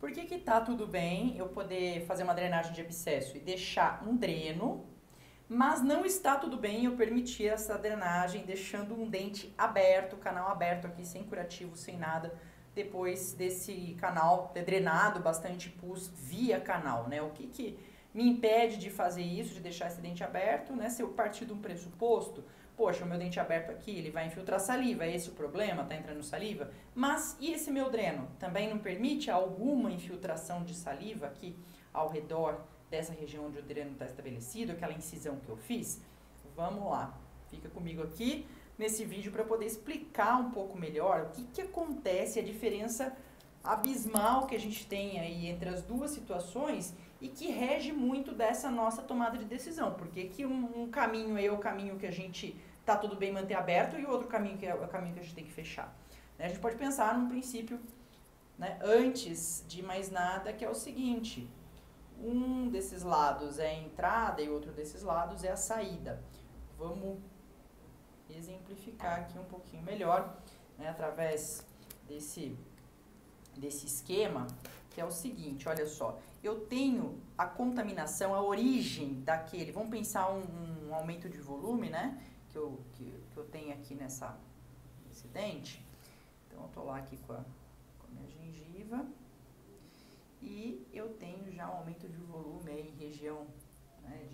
Por que que tá tudo bem eu poder fazer uma drenagem de abscesso e deixar um dreno, mas não está tudo bem eu permitir essa drenagem deixando um dente aberto, canal aberto aqui, sem curativo, sem nada, depois desse canal ter drenado bastante pus via canal, né? O que que me impede de fazer isso, de deixar esse dente aberto, né? Se eu partir de um pressuposto, poxa, o meu dente aberto aqui, ele vai infiltrar saliva, é esse o problema? Tá entrando saliva? Mas e esse meu dreno? Também não permite alguma infiltração de saliva aqui ao redor dessa região onde o dreno está estabelecido, aquela incisão que eu fiz? Vamos lá, fica comigo aqui nesse vídeo para poder explicar um pouco melhor o que que acontece, a diferença abismal que a gente tem aí entre as duas situações e que rege muito dessa nossa tomada de decisão. Porque que um caminho é o caminho que a gente tá tudo bem manter aberto e o outro caminho que é o caminho que a gente tem que fechar. Né? A gente pode pensar num princípio, né, antes de mais nada, que é o seguinte: um desses lados é a entrada e outro desses lados é a saída. Vamos exemplificar aqui um pouquinho melhor, né, através desse esquema, que é o seguinte, olha só, eu tenho a contaminação, a origem daquele, vamos pensar um aumento de volume, né, que eu tenho aqui nesse dente. Então eu tô lá aqui com a minha gengiva e eu tenho já um aumento de volume aí em região, né,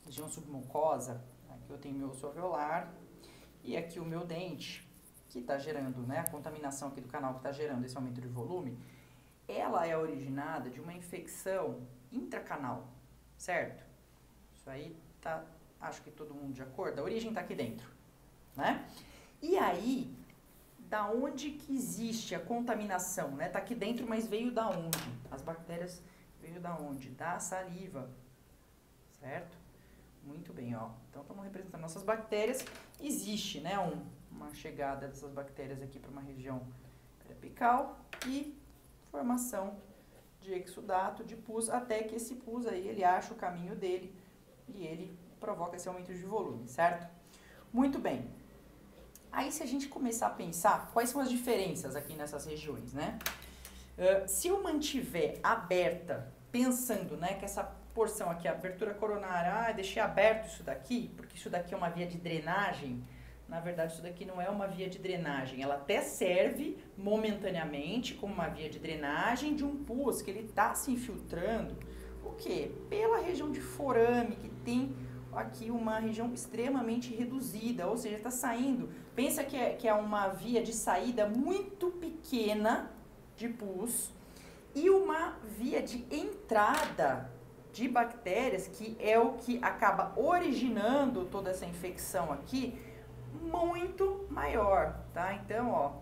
região submucosa. Aqui eu tenho meu osso alveolar e aqui o meu dente, que está gerando, né, a contaminação aqui do canal que está gerando esse aumento de volume, ela é originada de uma infecção intracanal, certo? Isso aí tá, acho que todo mundo de acordo, a origem está aqui dentro, né? E aí, da onde que existe a contaminação, né? Tá aqui dentro, mas veio da onde? As bactérias veio da onde? Da saliva, certo? Muito bem, ó. Então, estamos representando nossas bactérias. Existe, né, uma chegada dessas bactérias aqui para uma região periapical e formação de exudato, de pus, até que esse pus aí, ele acha o caminho dele e ele provoca esse aumento de volume, certo? Muito bem. Aí, se a gente começar a pensar, quais são as diferenças aqui nessas regiões, né? Se eu mantiver aberta, pensando, né, que essa porção aqui, a abertura coronária, deixei aberto isso daqui, porque isso daqui é uma via de drenagem. Na verdade, isso daqui não é uma via de drenagem. Ela até serve momentaneamente como uma via de drenagem de um pus que ele está se infiltrando. O quê? Pela região de forame, que tem aqui uma região extremamente reduzida, ou seja, está saindo. Pensa que é uma via de saída muito pequena de pus e uma via de entrada de bactérias, que é o que acaba originando toda essa infecção aqui, muito maior, tá? Então, ó,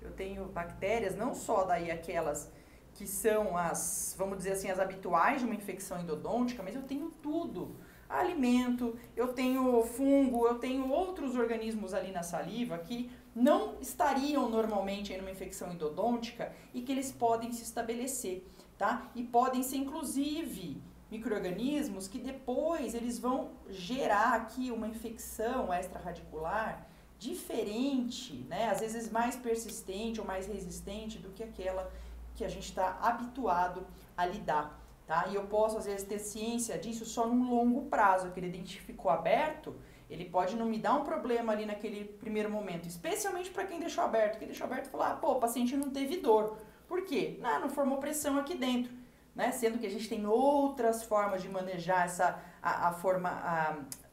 eu tenho bactérias, não só daí aquelas que são as, vamos dizer assim, as habituais de uma infecção endodôntica, mas eu tenho tudo. Alimento, eu tenho fungo, eu tenho outros organismos ali na saliva que não estariam normalmente em uma infecção endodôntica e que eles podem se estabelecer, tá? E podem ser, inclusive, micro-organismos que depois eles vão gerar aqui uma infecção extraradicular diferente, né? Às vezes mais persistente ou mais resistente do que aquela que a gente está habituado a lidar, tá? E eu posso, às vezes, ter ciência disso só num longo prazo. Aquele dente ficou aberto, ele pode não me dar um problema ali naquele primeiro momento, especialmente para quem deixou aberto. Quem deixou aberto falou, pô, o paciente não teve dor. Por quê? Não formou pressão aqui dentro. Né? Sendo que a gente tem outras formas de manejar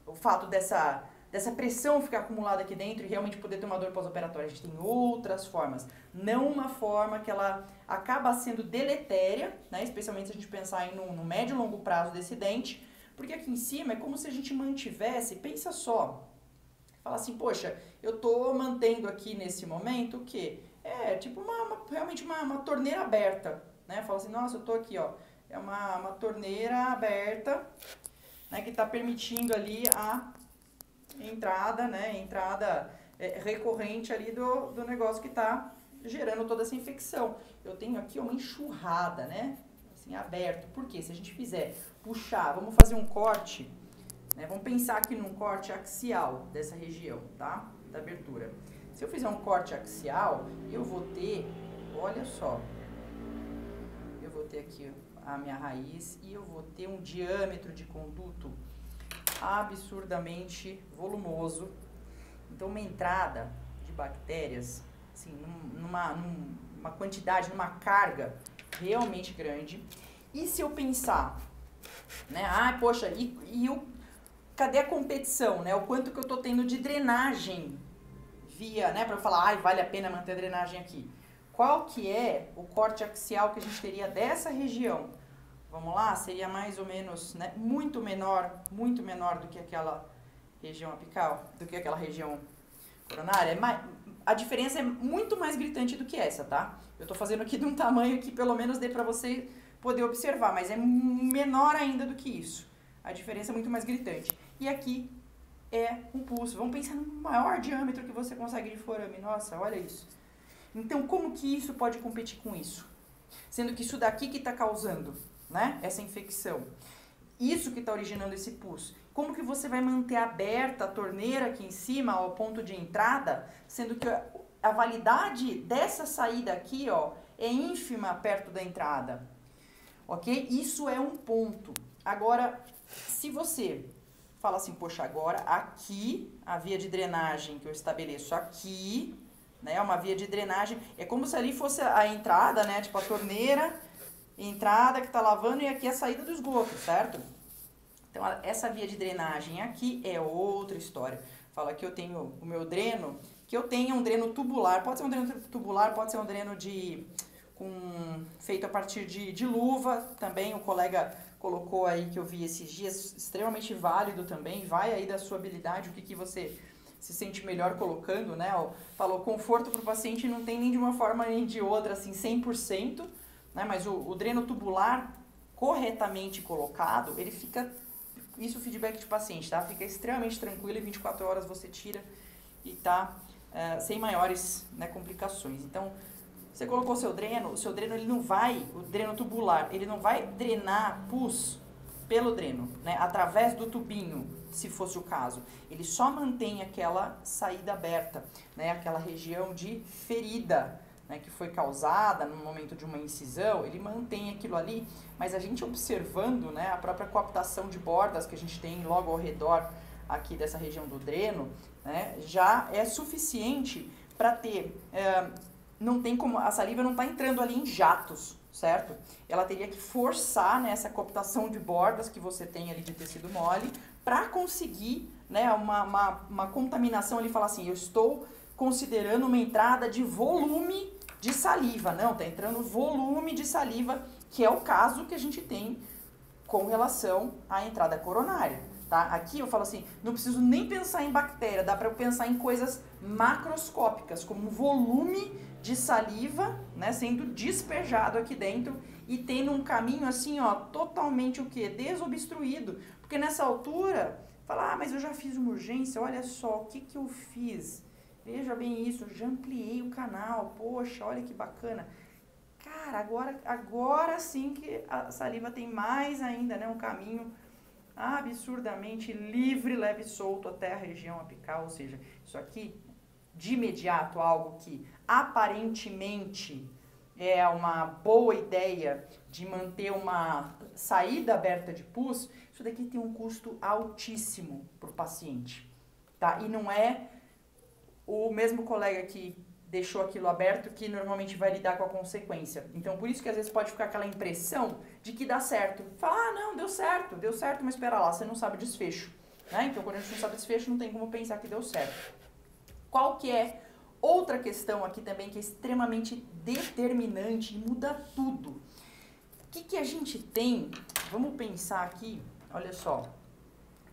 o fato dessa pressão ficar acumulada aqui dentro e realmente poder ter uma dor pós-operatória. A gente tem outras formas, não uma forma que ela acaba sendo deletéria, né? Especialmente se a gente pensar em no médio e longo prazo desse dente, porque aqui em cima é como se a gente mantivesse, pensa só, fala assim, poxa, eu tô mantendo aqui nesse momento o quê? É tipo realmente uma torneira aberta. Né? Fala assim, nossa, eu tô aqui, ó, é uma torneira aberta, né, que está permitindo ali a entrada, né, entrada recorrente ali do negócio que está gerando toda essa infecção. Eu tenho aqui uma enxurrada, né, assim, aberto. Por quê? Se a gente fizer puxar, vamos fazer um corte, né, vamos pensar aqui num corte axial dessa região, tá, da abertura. Se eu fizer um corte axial, eu vou ter, olha só, ter aqui a minha raiz e eu vou ter um diâmetro de conduto absurdamente volumoso. Então, uma entrada de bactérias, assim, numa quantidade, numa carga realmente grande. E se eu pensar, né, poxa, cadê a competição, né? O quanto que eu estou tendo de drenagem via, né, para eu falar, vale a pena manter a drenagem aqui. Qual que é o corte axial que a gente teria dessa região? Vamos lá, seria mais ou menos, né, muito menor do que aquela região apical, do que aquela região coronária. A diferença é muito mais gritante do que essa, tá? Eu tô fazendo aqui de um tamanho que pelo menos dê pra você poder observar, mas é menor ainda do que isso. A diferença é muito mais gritante. E aqui é um pulso. Vamos pensar no maior diâmetro que você consegue de forame. Nossa, olha isso. Então, como que isso pode competir com isso? Sendo que isso daqui que está causando, né, essa infecção. Isso que está originando esse pus. Como que você vai manter aberta a torneira aqui em cima, ao ponto de entrada, sendo que a validade dessa saída aqui, ó, é ínfima perto da entrada. Ok? Isso é um ponto. Agora, se você fala assim, poxa, agora aqui, a via de drenagem que eu estabeleço aqui, né, uma via de drenagem, é como se ali fosse a entrada, né, tipo a torneira, entrada que está lavando e aqui a saída do esgoto, certo? Então, essa via de drenagem aqui é outra história. Fala que eu tenho o meu dreno, que eu tenha um dreno tubular, pode ser um dreno tubular, pode ser um dreno feito a partir de luva, também o colega colocou aí que eu vi esses dias, extremamente válido também, vai aí da sua habilidade, o que você se sente melhor colocando, né? Falou, conforto para o paciente não tem nem de uma forma nem de outra, assim, 100%, né? Mas o dreno tubular, corretamente colocado, ele fica, isso é o feedback de paciente, tá? Fica extremamente tranquilo e 24 horas você tira e tá sem maiores, né, complicações. Então, você colocou o seu dreno ele não vai, o dreno tubular, ele não vai drenar pus pelo dreno, né, através do tubinho, se fosse o caso. Ele só mantém aquela saída aberta, né, aquela região de ferida, né, que foi causada no momento de uma incisão, ele mantém aquilo ali, mas a gente observando, né, a própria coaptação de bordas que a gente tem logo ao redor aqui dessa região do dreno, né, já é suficiente para ter, não tem como, a saliva não está entrando ali em jatos, certo? Ela teria que forçar, né, essa coaptação de bordas que você tem ali de tecido mole para conseguir, né, uma contaminação ali, falar assim, eu estou considerando uma entrada de volume de saliva. Não, está entrando volume de saliva, que é o caso que a gente tem com relação à entrada coronária. Tá? Aqui eu falo assim, não preciso nem pensar em bactéria, dá para eu pensar em coisas macroscópicas, como volume de saliva, né, sendo despejado aqui dentro e tendo um caminho assim, ó, totalmente o quê? Desobstruído. Porque nessa altura, fala, mas eu já fiz uma urgência, olha só, o que eu fiz? Veja bem isso, eu já ampliei o canal, poxa, olha que bacana. Cara, agora sim que a saliva tem mais ainda, né, um caminho absurdamente livre, leve e solto até a região apical, ou seja, isso aqui, de imediato, algo que aparentemente é uma boa ideia de manter uma saída aberta de pus, isso daqui tem um custo altíssimo para o paciente, tá? E não é o mesmo colega que deixou aquilo aberto que normalmente vai lidar com a consequência. Então, por isso que às vezes pode ficar aquela impressão de que dá certo. Fala, não, deu certo, mas espera lá, você não sabe o desfecho. Né? Então, quando a gente não sabe o desfecho, não tem como pensar que deu certo. Qual que é outra questão aqui também que é extremamente determinante e muda tudo? O que a gente tem? Vamos pensar aqui, olha só.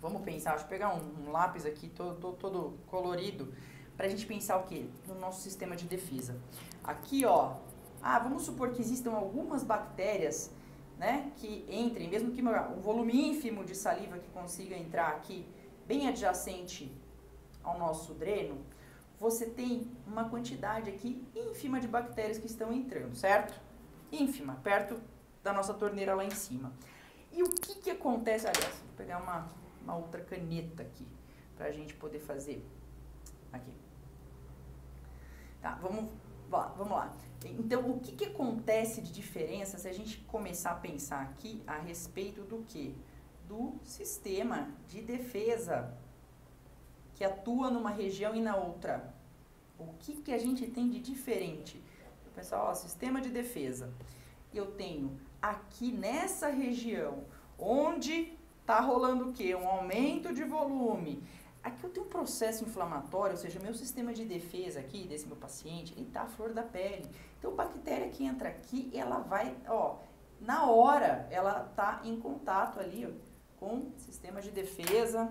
Vamos pensar, deixa eu pegar um lápis aqui todo colorido, pra gente pensar o quê? No nosso sistema de defesa. Aqui, ó, vamos supor que existam algumas bactérias, né, que entrem, mesmo que um volume ínfimo de saliva que consiga entrar aqui, bem adjacente ao nosso dreno, você tem uma quantidade aqui ínfima de bactérias que estão entrando, certo? Ínfima, perto da nossa torneira lá em cima. E o que acontece, aliás, vou pegar uma outra caneta aqui, pra gente poder fazer aqui. Tá, vamos Vamos lá. Então, o que acontece de diferença se a gente começar a pensar aqui a respeito do quê? Do sistema de defesa que atua numa região e na outra. O que a gente tem de diferente? Pessoal, ó, sistema de defesa. Eu tenho aqui nessa região, onde está rolando o quê? Um aumento de volume. Aqui eu tenho um processo inflamatório, ou seja, meu sistema de defesa aqui, desse meu paciente, ele está à flor da pele. Então, a bactéria que entra aqui, ela vai, ó, na hora, ela está em contato ali, ó, com o sistema de defesa.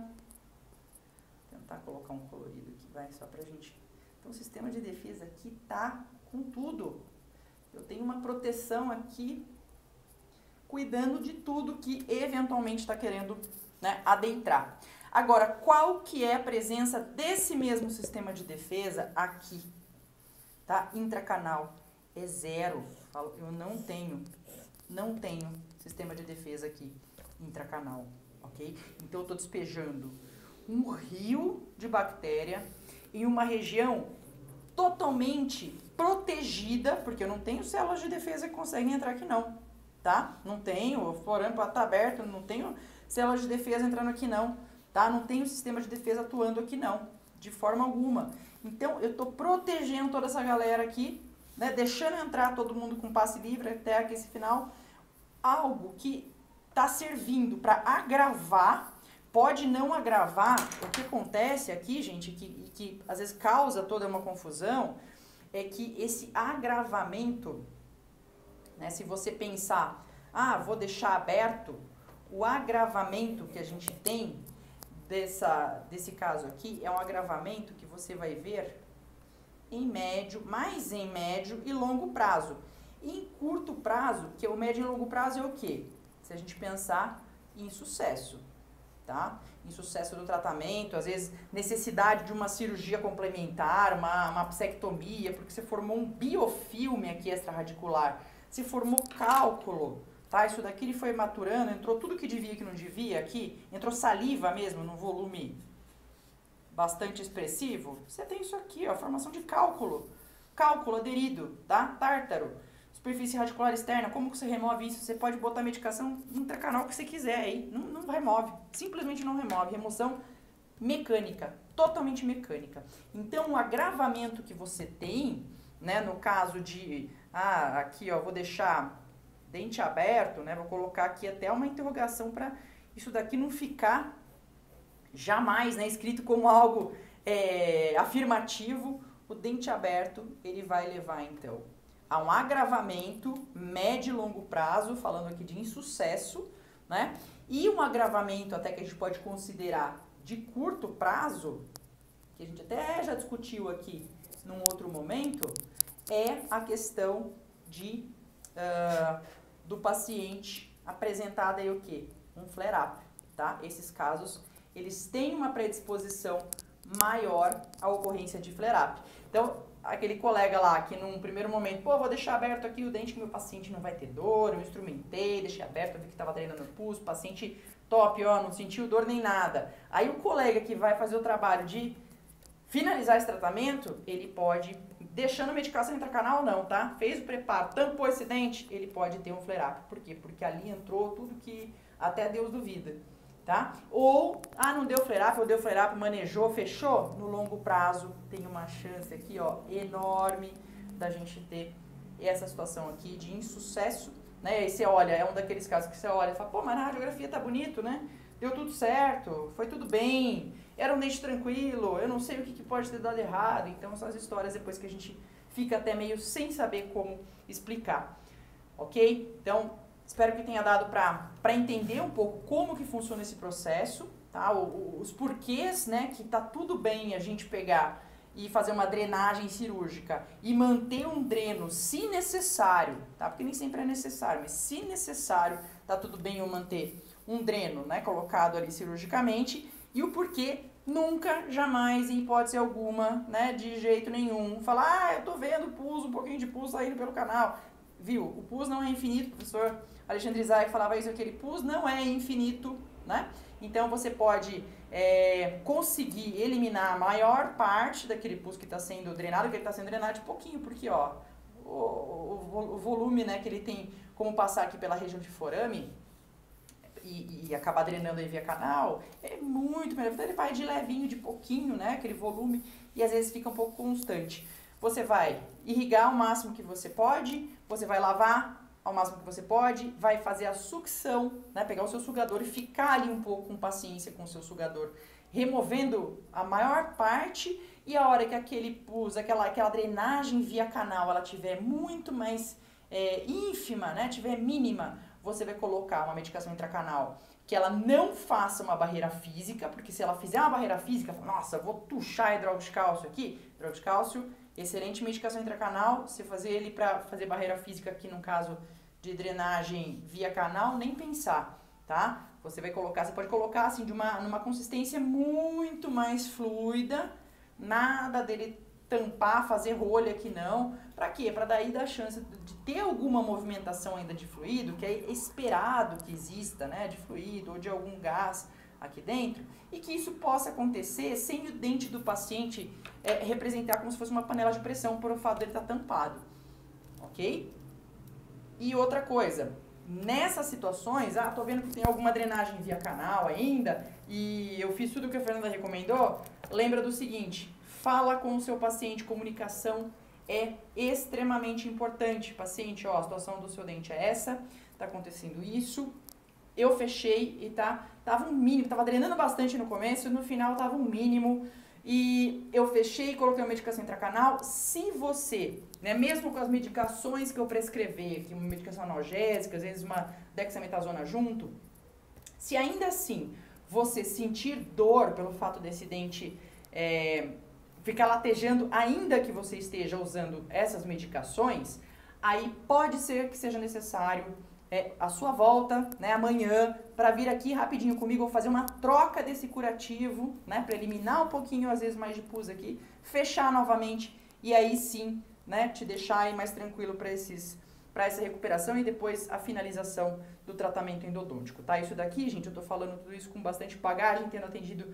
Vou tentar colocar um colorido aqui, vai, só pra gente. Então, o sistema de defesa aqui tá com tudo. Eu tenho uma proteção aqui, cuidando de tudo que eventualmente está querendo, né, adentrar. Agora, qual que é a presença desse mesmo sistema de defesa aqui? Tá? Intracanal. É zero. Eu não tenho sistema de defesa aqui, intracanal, ok? Então, eu estou despejando um rio de bactéria em uma região totalmente protegida, porque eu não tenho células de defesa que conseguem entrar aqui não, tá? Não tenho, o forame está aberto, não tenho células de defesa entrando aqui não, tá? Não tenho sistema de defesa atuando aqui não, de forma alguma. Então, eu estou protegendo toda essa galera aqui, né? Deixando entrar todo mundo com passe livre até aqui esse final, algo que está servindo para agravar. Pode não agravar. O que acontece aqui, gente, que às vezes causa toda uma confusão, é que esse agravamento, né, se você pensar, vou deixar aberto, o agravamento que a gente tem desse caso aqui é um agravamento que você vai ver em médio e longo prazo. E em curto prazo, que é o médio e longo prazo é o quê? Se a gente pensar em sucesso. Tá? Em sucesso do tratamento, às vezes necessidade de uma cirurgia complementar, uma apsectomia, porque você formou um biofilme aqui extraradicular, se formou cálculo, tá? Isso daqui ele foi maturando, entrou tudo que devia e que não devia aqui, entrou saliva mesmo num volume bastante expressivo, você tem isso aqui, ó, formação de cálculo aderido, tá? Tártaro. Superfície radicular externa, como que você remove isso? Você pode botar a medicação intracanal que você quiser aí, não remove, simplesmente não remove, remoção mecânica, totalmente mecânica. Então, o agravamento que você tem, né, no caso de, aqui ó, vou deixar dente aberto, né, vou colocar aqui até uma interrogação para isso daqui não ficar jamais, né, escrito como algo afirmativo. O dente aberto, ele vai levar então a um agravamento médio e longo prazo, falando aqui de insucesso, né? E um agravamento até que a gente pode considerar de curto prazo, que a gente até já discutiu aqui num outro momento, é a questão do paciente apresentar aí o quê? Um flare-up, tá? Esses casos, eles têm uma predisposição maior à ocorrência de flare-up. Então, aquele colega lá que num primeiro momento, vou deixar aberto aqui o dente que meu paciente não vai ter dor, eu instrumentei, deixei aberto, vi que estava treinando o pulso, paciente top, não sentiu dor nem nada. Aí o colega que vai fazer o trabalho de finalizar esse tratamento, ele pode, deixando a medicação intracanal não, tá? Fez o preparo, tampou esse dente, ele pode ter um flare-up. Por quê? Porque ali entrou tudo que até Deus duvida. Tá? Ou, não deu flare-up, ou deu flare-up, manejou, fechou, no longo prazo tem uma chance aqui, ó, enorme da gente ter essa situação aqui de insucesso, né? E aí você olha, é um daqueles casos que você olha e fala, mas na radiografia tá bonito, né? Deu tudo certo, foi tudo bem, era um dente tranquilo, eu não sei o que pode ter dado errado. Então, são as histórias depois que a gente fica até meio sem saber como explicar, ok? Então, espero que tenha dado para entender um pouco como que funciona esse processo, tá? Os porquês, né, que tá tudo bem a gente pegar e fazer uma drenagem cirúrgica e manter um dreno se necessário, tá? Porque nem sempre é necessário, mas se necessário, tá tudo bem eu manter um dreno, né, colocado ali cirurgicamente, e o porquê nunca, jamais, em hipótese alguma, né, de jeito nenhum, falar, eu tô vendo pus, um pouquinho de pus saindo pelo canal. Viu? O pus não é infinito, o professor Alexandre Zaia falava isso, aquele pus não é infinito, né? Então você pode conseguir eliminar a maior parte daquele pus que está sendo drenado, que ele está sendo drenado de pouquinho, porque ó, o volume, né, que ele tem como passar aqui pela região de forame e acabar drenando aí via canal, é muito melhor. Então ele vai de levinho, de pouquinho, né, aquele volume, e às vezes fica um pouco constante. Você vai irrigar o máximo que você pode, você vai lavar ao máximo que você pode, vai fazer a sucção, né, pegar o seu sugador e ficar ali um pouco com paciência com o seu sugador, removendo a maior parte, e a hora que aquele pus, aquela drenagem via canal, ela tiver muito mais ínfima, né, tiver mínima, você vai colocar uma medicação intracanal que ela não faça uma barreira física, porque se ela fizer uma barreira física, nossa, vou tuchar hidróxido de cálcio aqui, hidróxido de cálcio, excelente medicação intracanal, se fazer ele para fazer barreira física aqui no caso de drenagem via canal, nem pensar, tá? Você vai colocar, você pode colocar assim numa consistência muito mais fluida, nada dele tampar, fazer rolha aqui não. Para quê? Para daí dar chance de ter alguma movimentação ainda de fluido, que é esperado que exista, né, de fluido ou de algum gás aqui dentro, e que isso possa acontecer sem o dente do paciente representar como se fosse uma panela de pressão por o fato dele estar tampado, ok? E outra coisa, nessas situações, tô vendo que tem alguma drenagem via canal ainda, e eu fiz tudo o que a Fernanda recomendou, lembra do seguinte, fala com o seu paciente, comunicação é extremamente importante. Paciente, ó, a situação do seu dente é essa, tá acontecendo isso, eu fechei e tava um mínimo, tava drenando bastante no começo, no final tava um mínimo, e eu fechei e coloquei uma medicação intracanal. Se você, né, mesmo com as medicações que eu prescrever, aqui uma medicação analgésica, às vezes uma dexametasona junto, se ainda assim você sentir dor pelo fato desse dente ficar latejando, ainda que você esteja usando essas medicações, aí pode ser que seja necessário a sua volta, né, amanhã, para vir aqui rapidinho comigo, ou fazer uma troca desse curativo, né, para eliminar um pouquinho, às vezes, mais de pus aqui, fechar novamente, e aí sim, né, te deixar aí mais tranquilo para essa recuperação e depois a finalização do tratamento endodôntico, tá? Isso daqui, gente, eu tô falando tudo isso com bastante bagagem, tendo atendido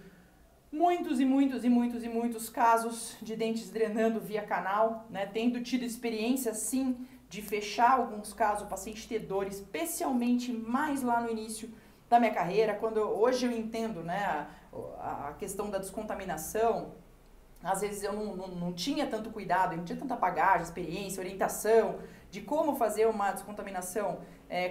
muitos casos de dentes drenando via canal, né, tendo tido experiência, sim, de fechar alguns casos, o paciente ter dor, especialmente mais lá no início da minha carreira, quando hoje eu entendo, né, a questão da descontaminação. Às vezes eu não tinha tanto cuidado, eu não tinha tanta bagagem, experiência, orientação de como fazer uma descontaminação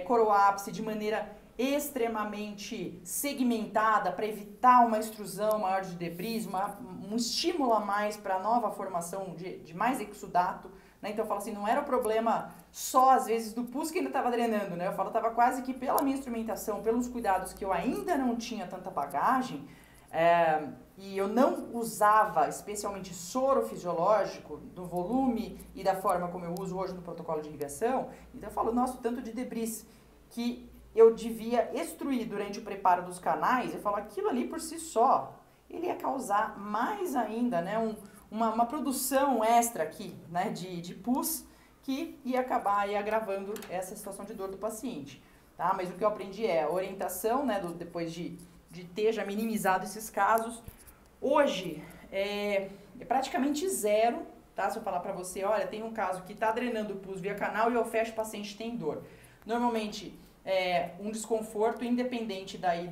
coroápice de maneira extremamente segmentada para evitar uma extrusão maior de debris, um estímulo a mais para a nova formação de mais exudato. Né? Então eu falo assim, não era o problema só às vezes do pus que ainda estava drenando, né? Eu falo, estava quase que pela minha instrumentação, pelos cuidados que eu ainda não tinha tanta bagagem, e eu não usava especialmente soro fisiológico do volume e da forma como eu uso hoje no protocolo de irrigação. Então eu falo, nossa, o tanto de debris que eu devia extruir durante o preparo dos canais, eu falo, aquilo ali por si só, ele ia causar mais ainda, né, uma produção extra aqui, né, de pus, que ia acabar aí agravando essa situação de dor do paciente, tá? Mas o que eu aprendi é a orientação, né, depois de ter já minimizado esses casos. Hoje é praticamente zero, tá? Se eu falar pra você, olha, tem um caso que tá drenando pus via canal e eu fecho, o paciente tem dor. Normalmente um desconforto independente daí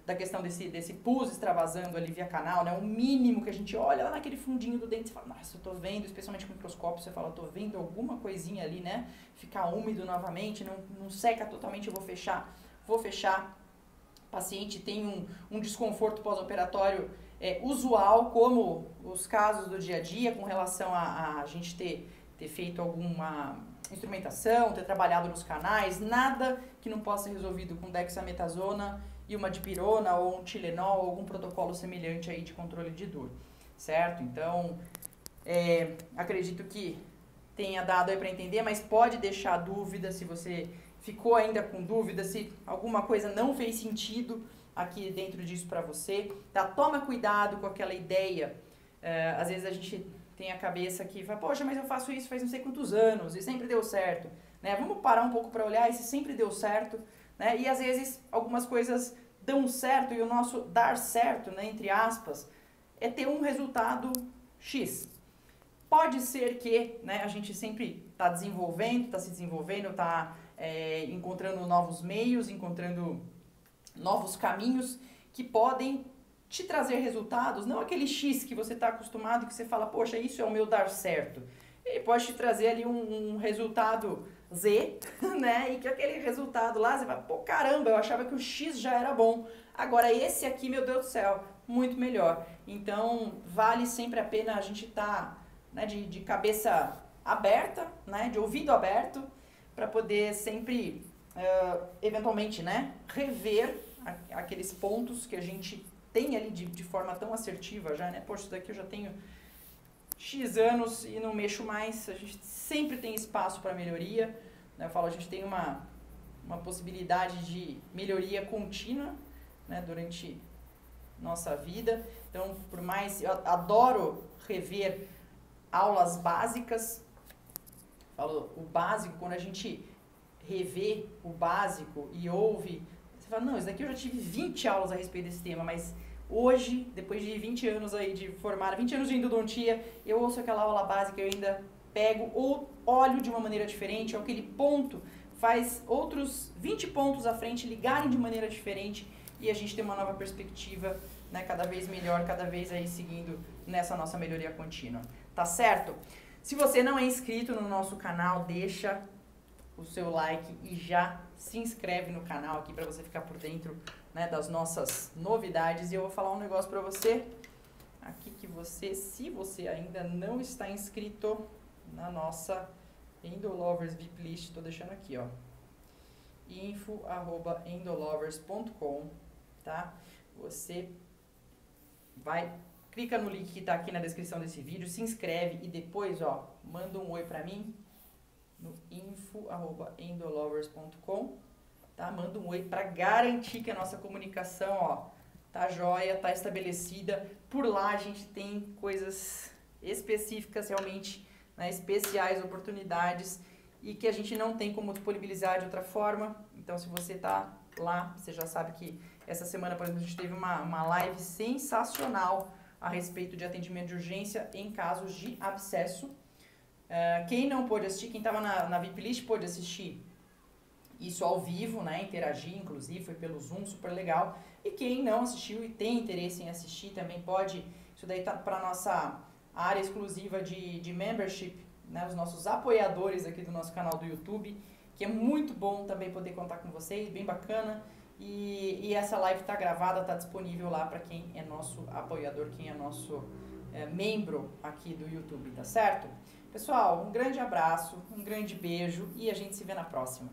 da questão desse pus extravasando ali via canal, né? O mínimo que a gente olha lá naquele fundinho do dente e fala, nossa, eu tô vendo, especialmente com microscópio, você fala, eu tô vendo alguma coisinha ali, né? Ficar úmido novamente, não seca totalmente, eu vou fechar. O paciente tem um desconforto pós-operatório usual, como os casos do dia a dia, com relação a gente ter feito alguma instrumentação, ter trabalhado nos canais, nada que não possa ser resolvido com dexametasona e uma dipirona ou um Tilenol ou algum protocolo semelhante aí de controle de dor, certo? Então, acredito que tenha dado aí para entender, mas pode deixar dúvida se você ficou ainda com dúvida, se alguma coisa não fez sentido aqui dentro disso para você, tá? Toma cuidado com aquela ideia, às vezes a gente tem a cabeça que fala, poxa, mas eu faço isso faz não sei quantos anos e sempre deu certo, né? Vamos parar um pouco para olhar e se sempre deu certo, né? E às vezes algumas coisas dão certo, e o nosso dar certo, né, entre aspas, é ter um resultado X. Pode ser que, né, a gente sempre está desenvolvendo, está se desenvolvendo, está encontrando novos meios, encontrando novos caminhos que podem te trazer resultados, não aquele X que você está acostumado, que você fala, poxa, isso é o meu dar certo. Ele pode te trazer ali um resultado Z, né? E que aquele resultado lá, você fala, pô, caramba, eu achava que o X já era bom. Agora esse aqui, meu Deus do céu, muito melhor. Então, vale sempre a pena a gente estar, né, de cabeça aberta, né, de ouvido aberto, para poder sempre, eventualmente, né, rever aqueles pontos que a gente tem ali de forma tão assertiva já, né? Poxa, isso daqui eu já tenho X anos e não mexo mais. A gente sempre tem espaço para melhoria, né? Eu falo, a gente tem uma possibilidade de melhoria contínua, né, durante nossa vida. Então, por mais... Eu adoro rever aulas básicas. Falo, o básico, quando a gente revê o básico e ouve... Você fala, não, isso daqui eu já tive 20 aulas a respeito desse tema, mas hoje, depois de 20 anos aí de formar, 20 anos de endodontia, eu ouço aquela aula básica, eu ainda pego ou olho de uma maneira diferente, ou aquele ponto faz outros 20 pontos à frente ligarem de maneira diferente e a gente tem uma nova perspectiva, né, cada vez melhor, cada vez aí seguindo nessa nossa melhoria contínua. Tá certo? Se você não é inscrito no nosso canal, deixa o seu like e já se inscreve no canal aqui para você ficar por dentro, né, das nossas novidades. E eu vou falar um negócio para você aqui que você, se você ainda não está inscrito na nossa Endolovers VIP List, estou deixando aqui, ó, info@endolovers.com, tá? Você vai, clica no link que está aqui na descrição desse vídeo, se inscreve e depois, ó, manda um oi para mim no info@endolovers.com, tá? Manda um oi para garantir que a nossa comunicação, ó, tá joia, tá estabelecida. Por lá a gente tem coisas específicas, realmente, né, especiais, oportunidades e que a gente não tem como disponibilizar de outra forma. Então, se você tá lá, você já sabe que essa semana, por exemplo, a gente teve uma live sensacional a respeito de atendimento de urgência em casos de abscesso. Quem não pôde assistir, quem estava na VIP List pôde assistir isso ao vivo, né, interagir, inclusive, foi pelo Zoom, super legal. E quem não assistiu e tem interesse em assistir também pode, isso daí tá para nossa área exclusiva de membership, né, os nossos apoiadores aqui do nosso canal do YouTube, que é muito bom também poder contar com vocês, bem bacana. E essa live está gravada, está disponível lá para quem é nosso apoiador, quem é nosso membro aqui do YouTube, tá certo? Pessoal, um grande abraço, um grande beijo e a gente se vê na próxima.